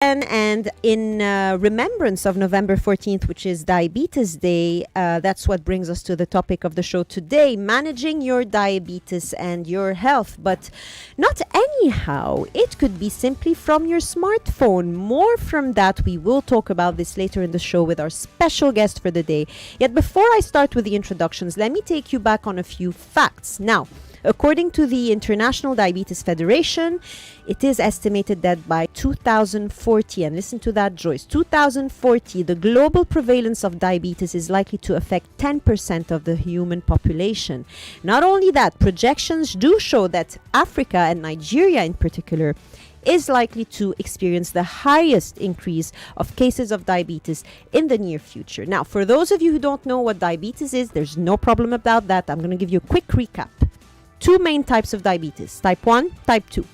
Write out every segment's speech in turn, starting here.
And in remembrance of November 14th, which is Diabetes Day, that's what brings us to the topic of the show today, managing your diabetes and your health. But not anyhow. It could be simply from your smartphone. More from that, we will talk about this later in the show with our special guest for the day. Yet before I start with the introductions, let me take you back on a few facts. Now, according to the International Diabetes Federation, it is estimated that by 2040, and listen to that, Joyce, 2040, the global prevalence of diabetes is likely to affect 10% of the human population. Not only that, projections do show that Africa and Nigeria in particular is likely to experience the highest increase of cases of diabetes in the near future. Now, for those of you who don't know what diabetes is, there's no problem about that. I'm going to give you a quick recap. Two main types of diabetes, type 1, type 2.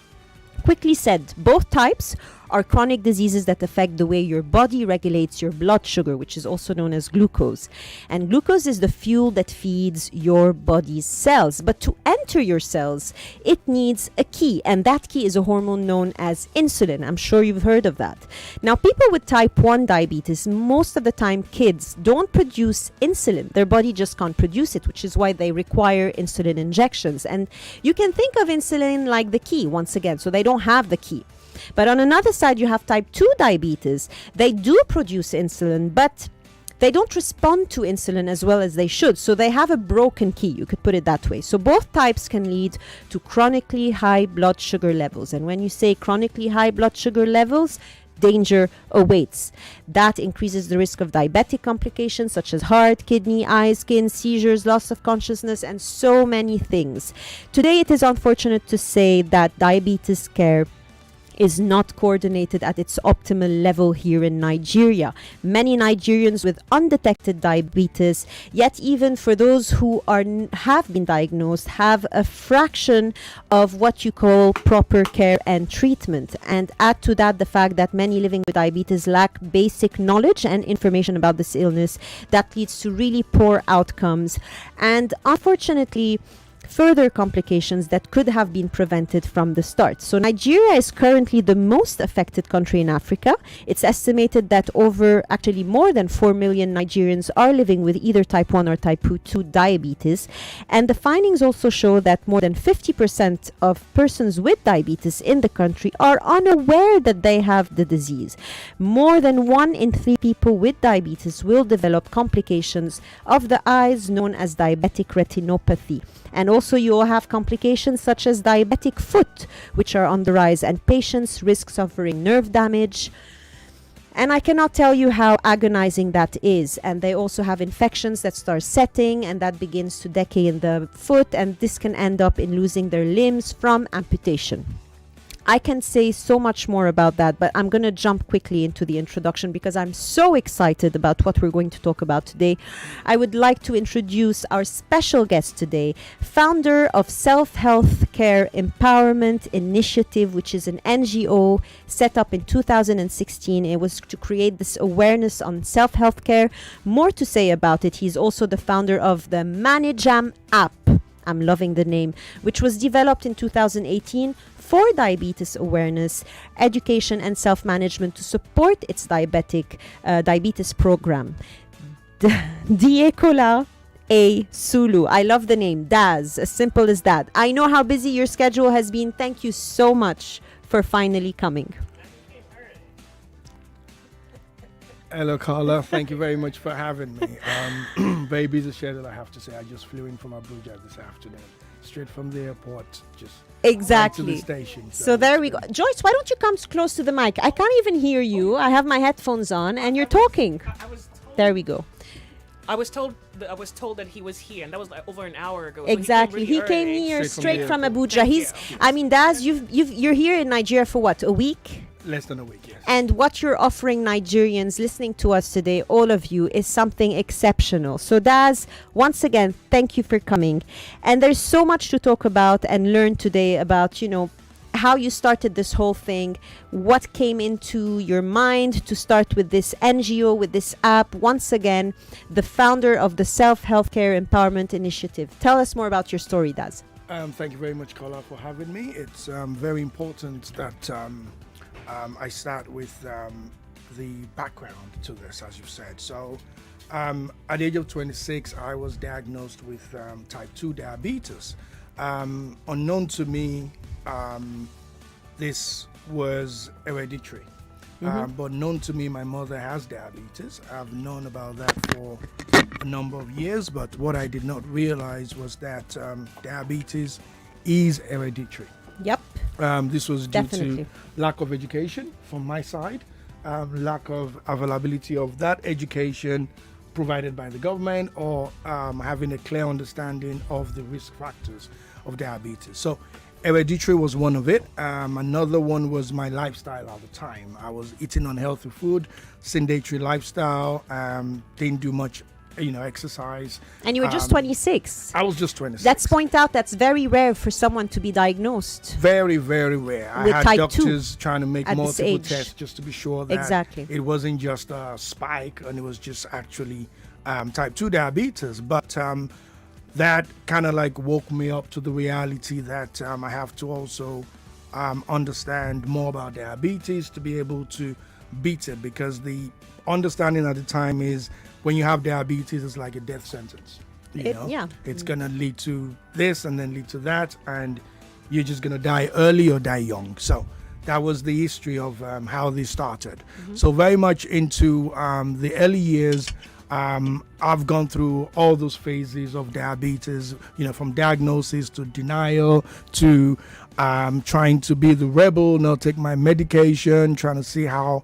Quickly said, both types are chronic diseases that affect the way your body regulates your blood sugar, which is also known as glucose. And glucose is the fuel that feeds your body's cells. But to enter your cells, it needs a key, and that key is a hormone known as insulin. I'm sure you've heard of that. Now, people with type 1 diabetes, most of the time kids, don't produce insulin. Their body just can't produce it, which is why they require insulin injections. And you can think of insulin like the key, once again, so they don't have the key. But on another side, you have type 2 diabetes. They do produce insulin, but they don't respond to insulin as well as they should. So they have a broken key, you could put it that way. So both types can lead to chronically high blood sugar levels. And when you say chronically high blood sugar levels, danger awaits. That increases the risk of diabetic complications such as heart, kidney, eye, skin, seizures, loss of consciousness, and so many things. Today, it is unfortunate to say that diabetes care is not coordinated at its optimal level here in Nigeria. Many Nigerians with undetected diabetes, yet even for those who have been diagnosed, have a fraction of what you call proper care and treatment. And add to that the fact that many living with diabetes lack basic knowledge and information about this illness that leads to really poor outcomes. And unfortunately, further complications that could have been prevented from the start. So Nigeria is currently the most affected country in Africa. It's estimated that actually more than 4 million Nigerians are living with either type 1 or type 2 diabetes. And the findings also show that more than 50% of persons with diabetes in the country are unaware that they have the disease. More than 1 in 3 people with diabetes will develop complications of the eyes known as diabetic retinopathy. And also you will have complications such as diabetic foot, which are on the rise, and patients risk suffering nerve damage. And I cannot tell you how agonizing that is. And they also have infections that start setting, and that begins to decay in the foot, and this can end up in losing their limbs from amputation. I can say so much more about that, but I'm going to jump quickly into the introduction because I'm so excited about what we're going to talk about today. I would like to introduce our special guest today, founder of Self-Health Care Empowerment Initiative, which is an NGO set up in 2016. It was to create this awareness on self-health care. More to say about it. He's also the founder of the Manijam app. I'm loving the name, which was developed in 2018 for diabetes awareness, education, and self-management to support its diabetes program. Diekola A, Sulu. I love the name. Daz, as simple as that. I know how busy your schedule has been. Thank you so much for finally coming. Hello, Carla. Thank you very much for having me. Very busy schedule, I have to say. I just flew in from Abuja this afternoon, straight from the airport, just exactly right to the station. So there we go. Joyce, why don't you come close to the mic? I can't even hear you. I have my headphones on, and you're talking. There we go. I was told that he was here, and that was like over an hour ago. Exactly. So he came early. here straight from Abuja. Thank I mean, Daz, you're here in Nigeria for what, a week? Less than a week, yes. And what you're offering Nigerians listening to us today, all of you, is something exceptional. So Daz, once again, thank you for coming. And there's so much to talk about and learn today about, how you started this whole thing, what came into your mind to start with this NGO, with this app. Once again, the founder of the Self-Health Care Empowerment Initiative. Tell us more about your story, Daz. Thank you very much, Carla, for having me. It's very important that I start with the background to this, as you said. So, at the age of 26, I was diagnosed with type 2 diabetes. Unknown to me, this was hereditary. But known to me, my mother has diabetes. I've known about that for a number of years, but what I did not realize was that diabetes is hereditary. Yep. This was due Definitely. to lack of education from my side, lack of availability of that education provided by the government, or having a clear understanding of the risk factors of diabetes. So hereditary was one of it. Another one was my lifestyle at the time. I was eating unhealthy food, sedentary lifestyle, didn't do much, exercise. And you were just 26. I was just 26. Let's point out that's very rare for someone to be diagnosed. Very, very rare. I With had type doctors trying to make at this multiple age. tests just to be sure that Exactly. it wasn't just a spike and it was just actually type 2 diabetes. But that kind of like woke me up to the reality that I have to also understand more about diabetes to be able to beat it, because the understanding at the time is when you have diabetes, it's like a death sentence. It's going to lead to this and then lead to that, and you're just going to die early or die young. So that was the history of how this started. So very much into the early years, I've gone through all those phases of diabetes, from diagnosis to denial to trying to be the rebel, not take my medication, trying to see how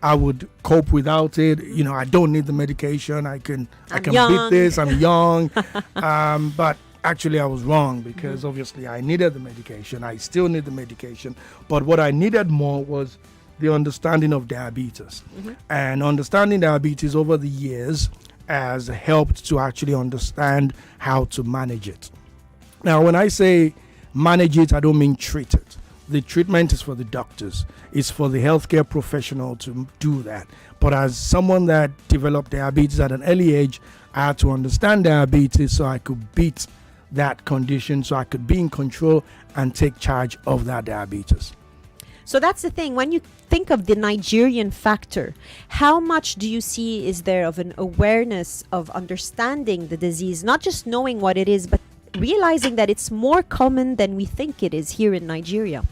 I would cope without it. I don't need the medication. I can young. beat this. I'm young. But actually I was wrong, because obviously I needed the medication. I still need the medication. But what I needed more was the understanding of diabetes. And understanding diabetes over the years has helped to actually understand how to manage it. Now, when I say manage it, I don't mean treat it. The treatment is for the doctors. It's for the healthcare professional to do that. But as someone that developed diabetes at an early age, I had to understand diabetes so I could beat that condition, so I could be in control and take charge of that diabetes. So that's the thing. When you think of the Nigerian factor, how much do you see is there of an awareness of understanding the disease, not just knowing what it is, but realizing that it's more common than we think it is here in Nigeria?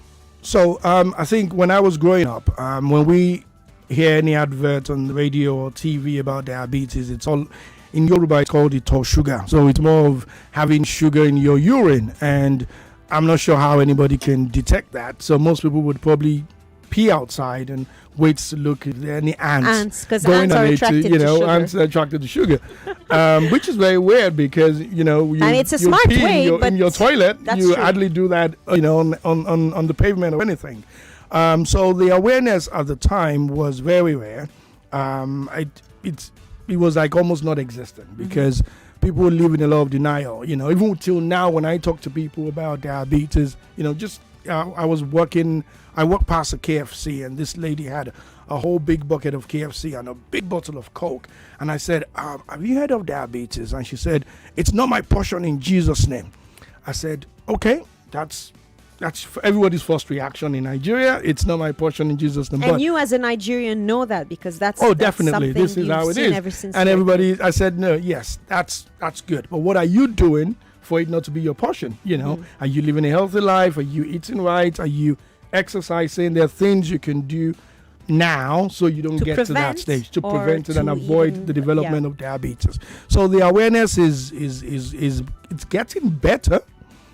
So I think when I was growing up, when we hear any advert on the radio or TV about diabetes, it's all in Yoruba, it's called ito sugar. So it's more of having sugar in your urine, and I'm not sure how anybody can detect that. So most people would probably pee outside and wait to look if there are any ants Because going ants are on it attracted to sugar. ants are attracted to sugar, which is very weird, because and it's a smart pee way, in your but toilet. that's You true. hardly do that on the pavement or anything. So the awareness at the time was very rare. It was like almost not existent, because people live in a lot of denial. Even till now, when I talk to people about diabetes, I walked past a KFC, and this lady had a whole big bucket of KFC and a big bottle of Coke. And I said, have you heard of diabetes? And she said, it's not my portion in Jesus' name. I said, okay, that's everybody's first reaction in Nigeria. It's not my portion in Jesus' name. And But you as a Nigerian know that, because that's definitely, something this is you've how it seen is. ever since And you were everybody, I said, no, yes, that's good. But what are you doing for it not to be your portion? Are you living a healthy life? Are you eating right? Are you exercising? There are things you can do now so you don't To get to that prevent stage, to or prevent it and to avoid even- the development of diabetes. So the awareness is it's getting better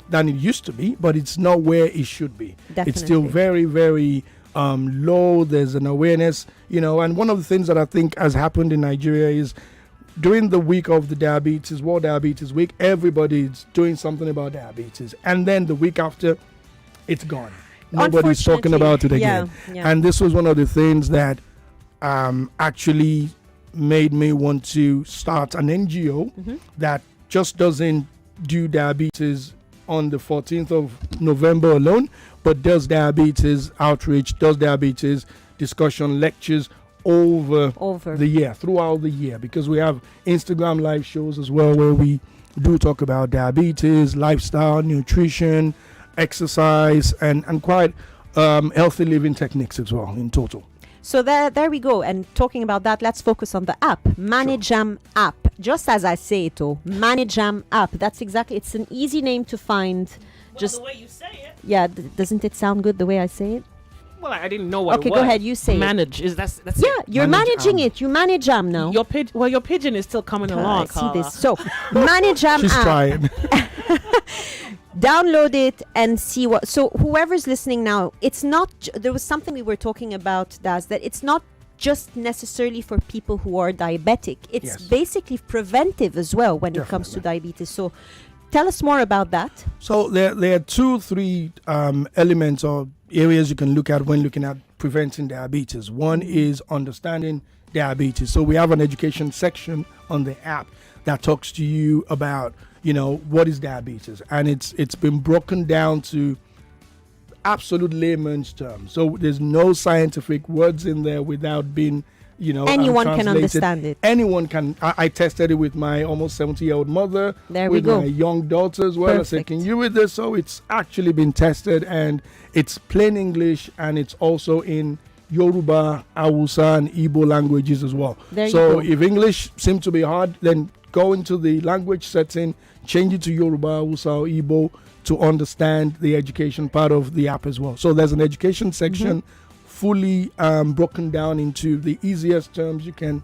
than it used to be, but it's not where it should be. It's still Definitely. very, very low. There's an awareness, and one of the things that I think has happened in Nigeria is during the week of the diabetes, World Diabetes Week, everybody's doing something about diabetes. And then the week after, it's gone. Nobody's talking about it again. Yeah. And this was one of the things that actually made me want to start an NGO that just doesn't do diabetes on the 14th of November alone, but does diabetes outreach, does diabetes discussion lectures over the year, throughout the year, because we have Instagram live shows as well where we do talk about diabetes, lifestyle, nutrition, exercise, and quite healthy living techniques as well in total. So there we go. And talking about that, let's focus on the app. Manajam app. Just as I say it, Manajam app. That's exactly, it's an easy name to find. Well, the way you say it. Yeah, doesn't it sound good the way I say it? Well, I didn't know what Okay, it was. go ahead, you say Manage. That's Yeah, you're managing Manajam. it. You manajam now. Your pigeon is still coming along, I see Carla. this. So, Manajam She's app. trying. Download it and see what. So whoever's listening now, it's not. There was something we were talking about, Daz, that it's not just necessarily for people who are diabetic. It's Yes. basically preventive as well when it comes to diabetes. So tell us more about that. So there are 2-3 elements or areas you can look at when looking at preventing diabetes. One is understanding diabetes. So we have an education section on the app that talks to you about, what is diabetes, and it's been broken down to absolute layman's terms. So there's no scientific words in there without being, Anyone can translated. understand it. Anyone can. I tested it with my almost 70-year-old mother. There we with go. my young daughter as well. I said, Perfect. can you read this? So it's actually been tested, and it's plain English, and it's also in Yoruba, Hausa, and Igbo languages as well. There you So go. if English seems to be hard, then go into the language setting, change it to Yoruba, Hausa, or Igbo to understand the education part of the app as well. So there's an education section fully broken down into the easiest terms you can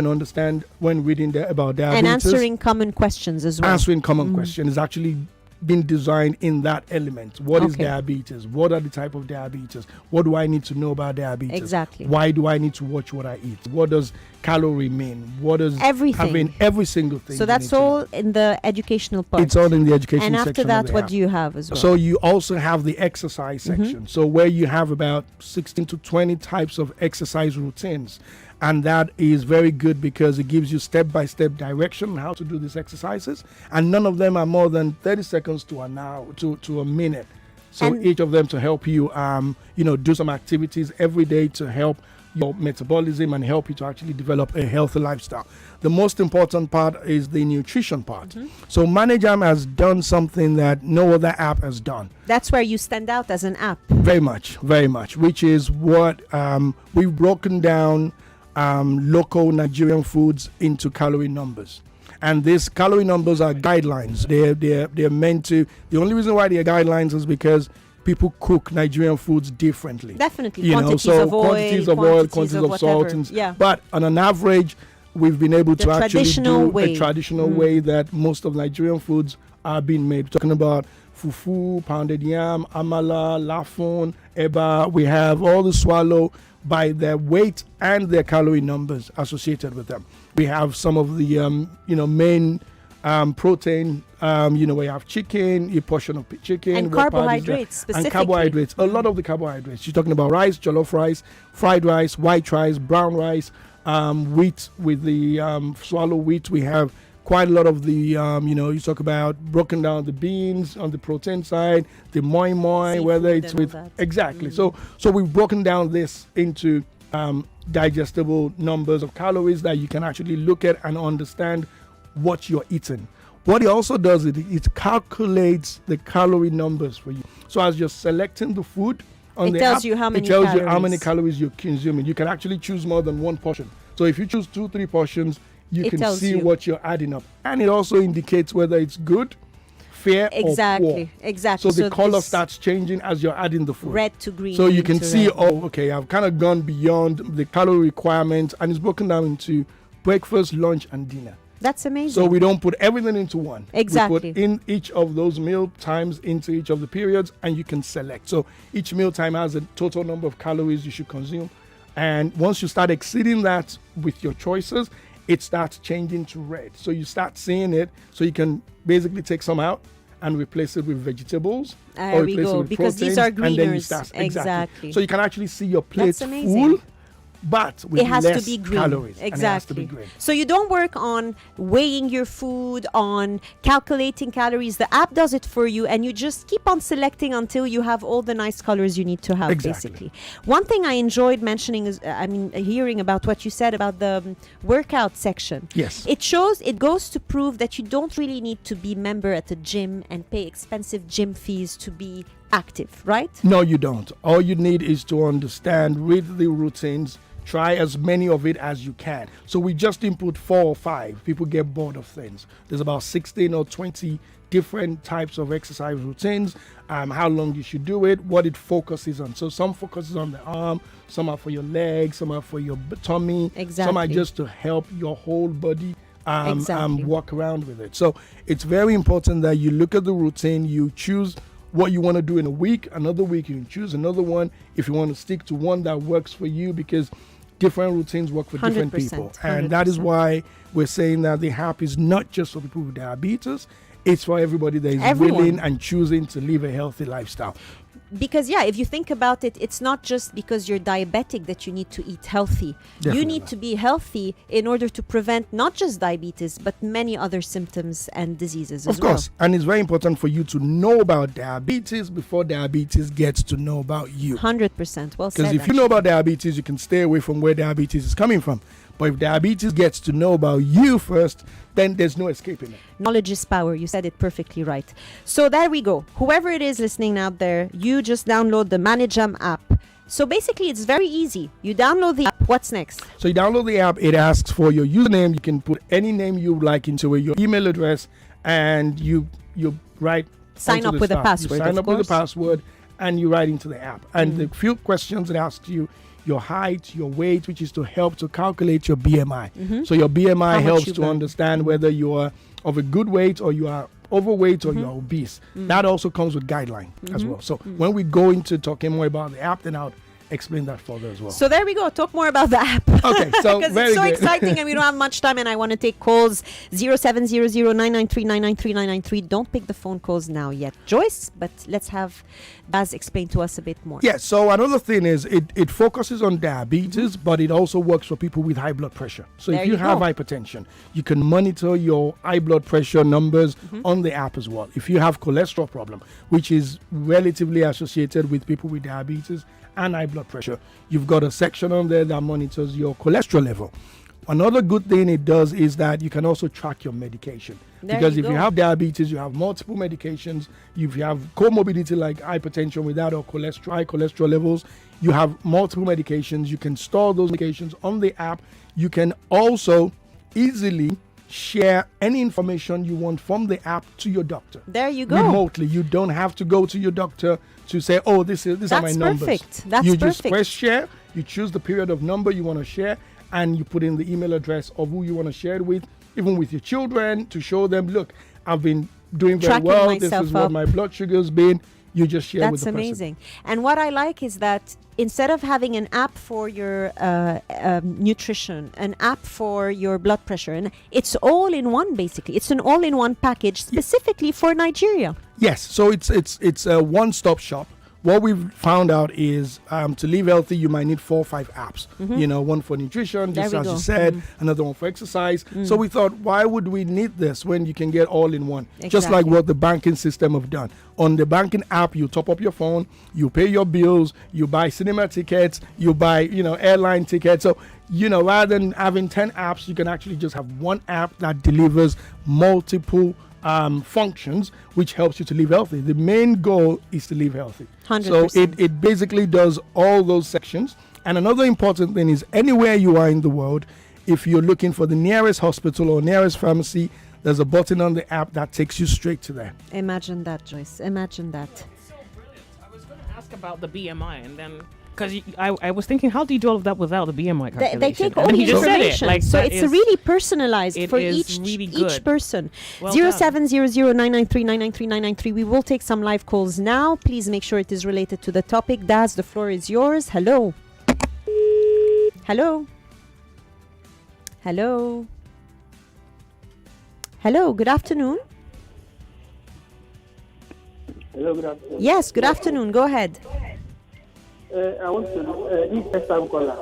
understand when reading about diabetes. And answering common questions as well. Answering common questions is actually been designed in that element. What is Okay. diabetes? What are the type of diabetes? What do I need to know about diabetes? Exactly. Why do I need to watch what I eat? What does calorie mean? What does Everything. having every single thing? So you that's need to know. all in the educational part. It's all in the education and section. after of that, the what app. do you have as well? So you also have the exercise section. So where you have about 16 to 20 types of exercise routines. And that is very good because it gives you step-by-step direction on how to do these exercises. And none of them are more than 30 seconds to an hour, to a minute. So And- each of them to help you, do some activities every day to help your metabolism and help you to actually develop a healthy lifestyle. The most important part is the nutrition part. So Manajam has done something that no other app has done. That's where you stand out as an app. Very much, which is what we've broken down local Nigerian foods into calorie numbers. And these calorie numbers are guidelines. They're meant to. The only reason why they are guidelines is because people cook Nigerian foods differently. Definitely. Quantities of oil, quantities of oil, quantities of salt, whatever. and Yeah. But on an average, we've been able The to actually traditional do way. a traditional way that most of Nigerian foods are being made. We're talking about fufu, pounded yam, amala, lafon, eba. We have all the swallow by their weight and their calorie numbers associated with them. We have some of the main protein. We have chicken, a portion of chicken, And what part is there? carbohydrates specifically. And carbohydrates. A lot of the carbohydrates. You're talking about rice, jollof rice, fried rice, white rice, brown rice, wheat with the swallow wheat. We have quite a lot of the, you talk about broken down the beans on the protein side, the moi moi, Seafood whether it's and all with that. exactly. So we've broken down this into digestible numbers of calories that you can actually look at and understand what you're eating. What it also does is it calculates the calorie numbers for you. So as you're selecting the food on It the tells app, you how many it tells you how many calories. calories you're consuming. You can actually choose more than one portion. So if you choose 2-3 portions, you It can tells see you. what you're adding up. And it also indicates whether it's good, fair, or poor. Exactly. So the color this starts changing as you're adding the food. red to green. So you can into see, red. okay, I've kind of gone beyond the calorie requirements, and it's broken down into breakfast, lunch, and dinner. That's amazing. So we don't put everything into one. Exactly. We put in each of those meal times into each of the periods, and you can select. So each meal time has a total number of calories you should consume. And once you start exceeding that with your choices, it starts changing to red. So you start seeing it. So you can basically take some out and replace it with vegetables. There we replace it go, with because these are proteins, and then you greeners. start, Exactly. So you can actually see your plate That's amazing. full, but with It has less to be green. calories. And it has to be Exactly. green. So you don't work on weighing your food, on calculating calories. The app does it for you, and you just keep on selecting until you have all the nice colors you need to have, Exactly. basically. One thing I enjoyed mentioning is, hearing about what you said about the workout section. Yes. It goes to prove that you don't really need to be member at a gym and pay expensive gym fees to be active, right? No, you don't. All you need is to understand, read the routines, try as many of it as you can. So we just input 4 or 5. People get bored of things. There's about 16 or 20 different types of exercise routines, how long you should do it, what it focuses on. So some focuses on the arm, some are for your legs, some are for your tummy, some are Exactly. just to help your whole body Exactly. walk around with it. So it's very important that you look at the routine, you choose what you want to do in a week. Another week you can choose another one if you want to stick to one that works for you, because different routines work for different 100%, people. And that is 100%. why we're saying that the app is not just for people with diabetes, it's for everybody that is Everyone. willing and choosing to live a healthy lifestyle. Because if you think about it, it's not just because you're diabetic that you need to eat healthy. You Definitely. need to be healthy in order to prevent not just diabetes but many other symptoms and diseases as Of course. And it's very important for you to know about diabetes before diabetes gets to know about you. well. 100%. Well said. Because if you know about diabetes, you can stay away from where diabetes is coming from. But if diabetes gets to know about you first, then there's no escaping it. Knowledge is power. You said it perfectly right. So there we go. Whoever it is listening out there, you just download the Managem app. So basically, it's very easy. You download the app. What's next? So you download the app, it asks for your username. You can put any name you like into it, your email address, and you write. Sign onto up the with a start. password, You sign of up with course. a password, and you write into the app. And the few questions it asks you, your height, your weight, which is to help to calculate your BMI. So your BMI How much helps you to burn. understand whether you are of a good weight or you are overweight or you're obese. That also comes with guideline as well. So when we go into talking more about the app, then I'll explain that further as well. So there we go. Talk more about the app. Okay, so Because very it's so good. exciting and we don't have much time, and I want to take calls 0700-993-993-993. Don't pick the phone calls now yet, Joyce, but let's have Baz explain to us a bit more. Yeah, so another thing is it focuses on diabetes, but it also works for people with high blood pressure. So There if you you have go. hypertension, you can monitor your high blood pressure numbers on the app as well. If you have cholesterol problem, which is relatively associated with people with diabetes and high blood pressure, you've got a section on there that monitors your cholesterol level. Another good thing it does is that you can also track your medication. There Because you if you go. have diabetes, you have multiple medications. If you have comorbidity like hypertension without or high cholesterol levels, you have multiple medications. You can store those medications on the app. You can also easily share any information you want from the app to your doctor. There you go. Remotely. You don't have to go to your doctor to say, oh, these are my That's numbers. perfect. That's you just perfect. press share, you choose the period of number you want to share, and you put in the email address of who you want to share it with, even with your children, to show them, look, I've been doing very Tracking well. This myself is what up. my blood sugar's been. You just share with That's the person. amazing. And what I like is that instead of having an app for your nutrition, an app for your blood pressure, and it's all in one basically. It's an all-in-one package specifically for Nigeria. Yes, so it's a one-stop shop. What we've found out is to live healthy, you might need 4 or 5 apps. One for nutrition, There just we as go. you said, another one for exercise. So we thought, why would we need this when you can get all in one? Just like Exactly. what the banking system have done. On the banking app, you top up your phone, you pay your bills, you buy cinema tickets, you buy, airline tickets. So, rather than having 10 apps, you can actually just have one app that delivers multiple functions, which helps you to live healthy. The main goal is to live healthy. 100%. So it basically does all those sections. And another important thing is anywhere you are in the world, if you're looking for the nearest hospital or nearest pharmacy, there's a button on the app that takes you straight to there. Imagine that, Joyce. Imagine that. So brilliant. I was going to ask about the BMI, and then because I was thinking, how do you do all of that without the BMI calculation? They take And all he the just said it. information, Like, so that it's is- really personalized it for is each really each good. person. Well done. 0700-993-993-993. We will take some live calls now. Please make sure it is related to the topic. Daz, the floor is yours. Hello. Hello. Hello. Hello. Good afternoon. Hello, good afternoon. Yes. Good afternoon. Go ahead. I want to this first time caller.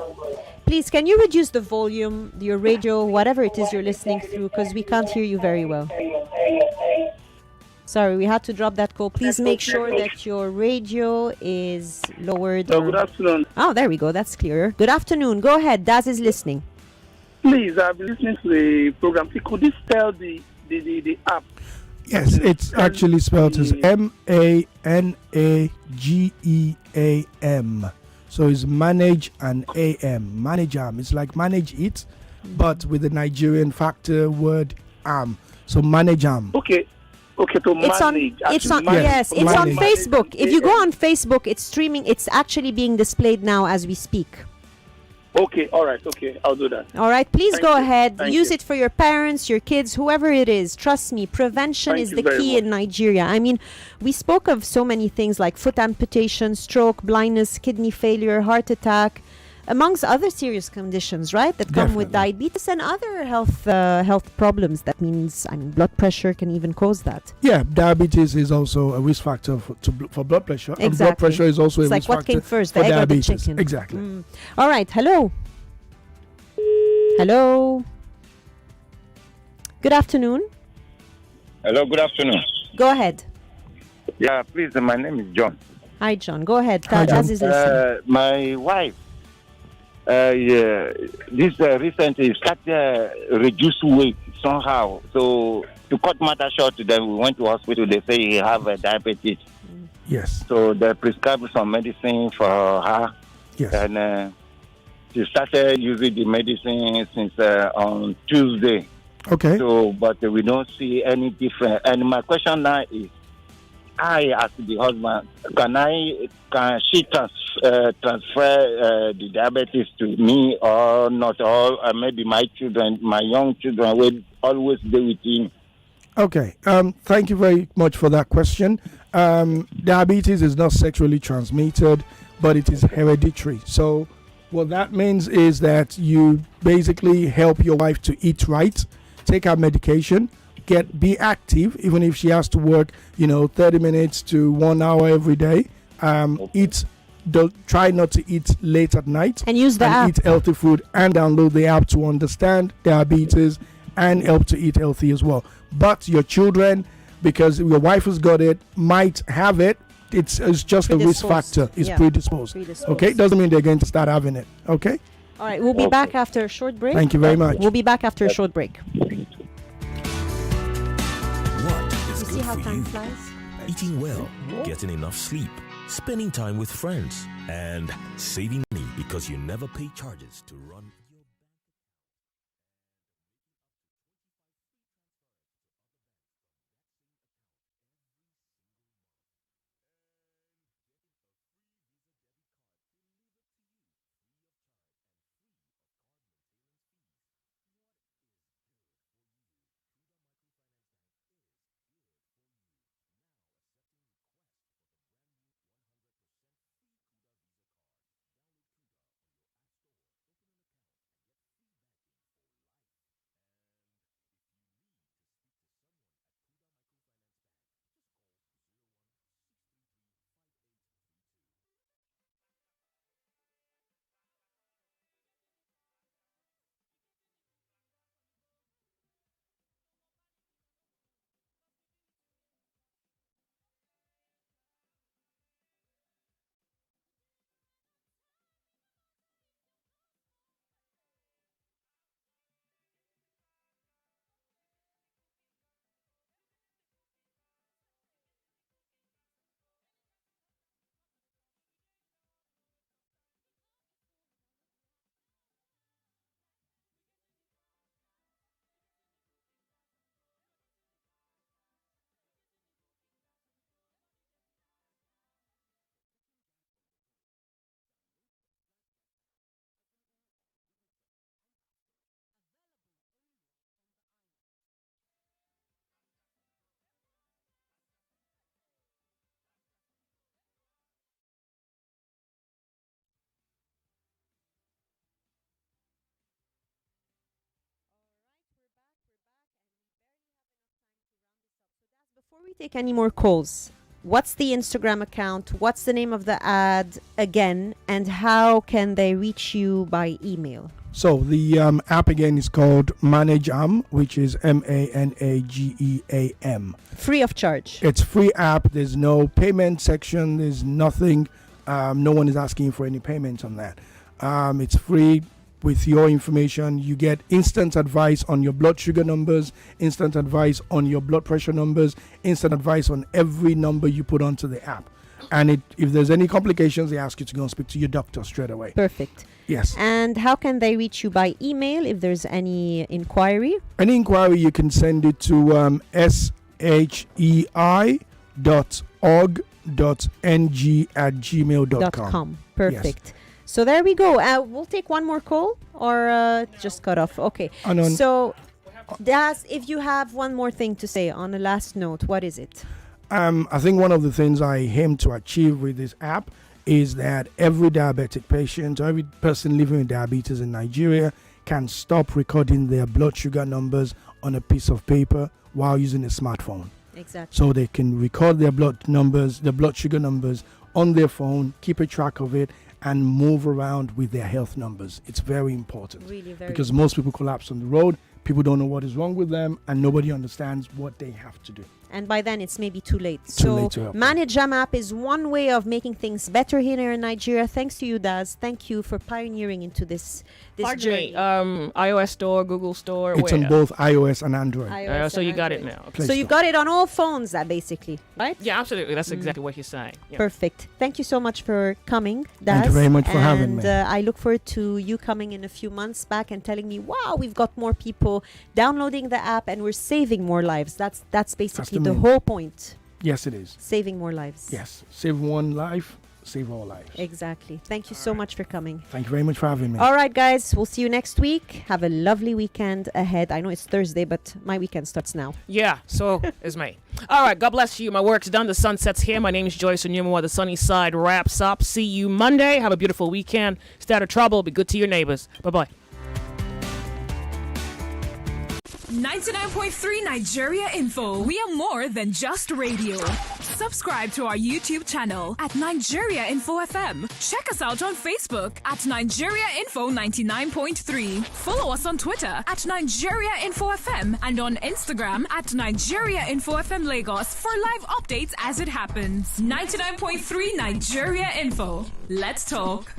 Please, can you reduce the volume, your radio, whatever it is you're listening through, because we can't hear you very well. Sorry, we had to drop that call. Please make sure that your radio is lowered. So, good afternoon. Oh, there we go. That's clearer. Good afternoon. Go ahead. Daz is listening. Please, I've been listening to the program. Could you spell the app? Yes, it's actually spelled as MANAGEAM. So it's manage and AM. Manage-am. It's like manage it, but with the Nigerian factor word am. So manage-am. Okay. Okay, to It's on. manage. It's on. Yes, Yes, it's on manage. Facebook. If you go on Facebook, it's streaming. It's actually being displayed now as we speak. Okay, all right. Okay, I'll do that. All right, please Thank go you. ahead. Thank Use you. it for your parents, your kids, whoever it is. Trust me, prevention Thank is you the very key much. in Nigeria. I mean, we spoke of so many things like foot amputation, stroke, blindness, kidney failure, heart attack, amongst other serious conditions, right? That come with Definitely. diabetes and other health problems. That means, I mean, blood pressure can even cause that. Yeah, diabetes is also a risk factor for blood pressure. And blood Exactly. pressure is also It's a like risk what factor came first, for the egg or the diabetes. chicken? Exactly. All right, hello. Hello. Good afternoon. Hello, good afternoon. Go ahead. Yeah, please, my name is John. Hi, John. Go ahead. Hi, John. Taz is listening. My wife, this recently started reduce weight somehow. So to cut matter short, then we went to hospital. They say he have diabetes. Yes. So they prescribed some medicine for her, Yes. and she started using the medicine since on Tuesday. Okay. So, but we don't see any difference. And my question now is, I, as the husband, can she transfer the diabetes to me or not? Or maybe my children, my young children, will always be with him. Okay. Thank you very much for that question. Diabetes is not sexually transmitted, but it is hereditary. So what that means is that you basically help your wife to eat right, take her medication, be active, even if she has to work, 30 minutes to 1 hour every day. Try not to eat late at night, And use the app. eat healthy food, and download the app to understand diabetes and help to eat healthy as well. But your children, because your wife has got it, might have it. It's just a risk Predisposed. factor. It's Yeah. predisposed. Okay, doesn't mean they're going to start having it. Okay. All right, we'll be back after a short break. Thank you very much. We'll be back after a short break. What is You see good how for time you? flies? Eating well, getting enough sleep, spending time with friends, and saving money because you never pay charges to run your Before we take any more calls, what's the Instagram account? What's the name of the ad again? And how can they reach you by email? So the app again is called ManageAm, which is MANAGEAM. Free of charge. It's free app. There's no payment section. There's nothing. No one is asking for any payments on that. It's free. with your information. You get instant advice on your blood sugar numbers, instant advice on your blood pressure numbers, instant advice on every number you put onto the app. And if there's any complications, they ask you to go and speak to your doctor straight away. Perfect. Yes. And how can they reach you by email if there's any inquiry? Any inquiry, you can send it to shei.org.ng@gmail.com. Perfect. So there we go. We'll take one more call or just cut off. Okay. So, Daz, if you have one more thing to say on a last note, what is it? I think one of the things I aim to achieve with this app is that every diabetic patient, or every person living with diabetes in Nigeria can stop recording their blood sugar numbers on a piece of paper while using a smartphone. Exactly. So they can record their blood sugar numbers on their phone, keep a track of it, and move around with their health numbers. It's very important. Really very because most people collapse on the road. People don't know what is wrong with them, and nobody understands what they have to do. And by then it's maybe too late. Too late to help them. Manage Jam app is one way of making things better here in Nigeria. Thanks to you, Daz. Thank you for pioneering into this journey. iOS store, Google store. It's where? on both iOS and Android. So you got it now. Play So you've Store. got it on all phones, basically, right? Yeah, absolutely. That's exactly what he's saying. Yeah. Perfect. Thank you so much for coming, Daz. Thank you very much for having me. And I look forward to you coming in a few months back and telling me, wow, we've got more people downloading the app and we're saving more lives. That's basically the whole point. Yes, it is. Saving more lives. Yes. Save one life, save all lives. Exactly. Thank you so much for coming. Thank you very much for having me. All right, guys. We'll see you next week. Have a lovely weekend ahead. I know it's Thursday, but my weekend starts now. Yeah, so is me. All right, God bless you. My work's done. The sun sets here. My name is Joyce Onyemawa. The sunny side wraps up. See you Monday. Have a beautiful weekend. Stay out of trouble. Be good to your neighbors. Bye-bye. 99.3 Nigeria Info. We are more than just radio. Subscribe to our YouTube channel at Nigeria Info FM. Check us out on Facebook at Nigeria Info 99.3. Follow us on Twitter at Nigeria Info FM and on Instagram at Nigeria Info FM Lagos for live updates as it happens. 99.3 Nigeria Info. Let's talk.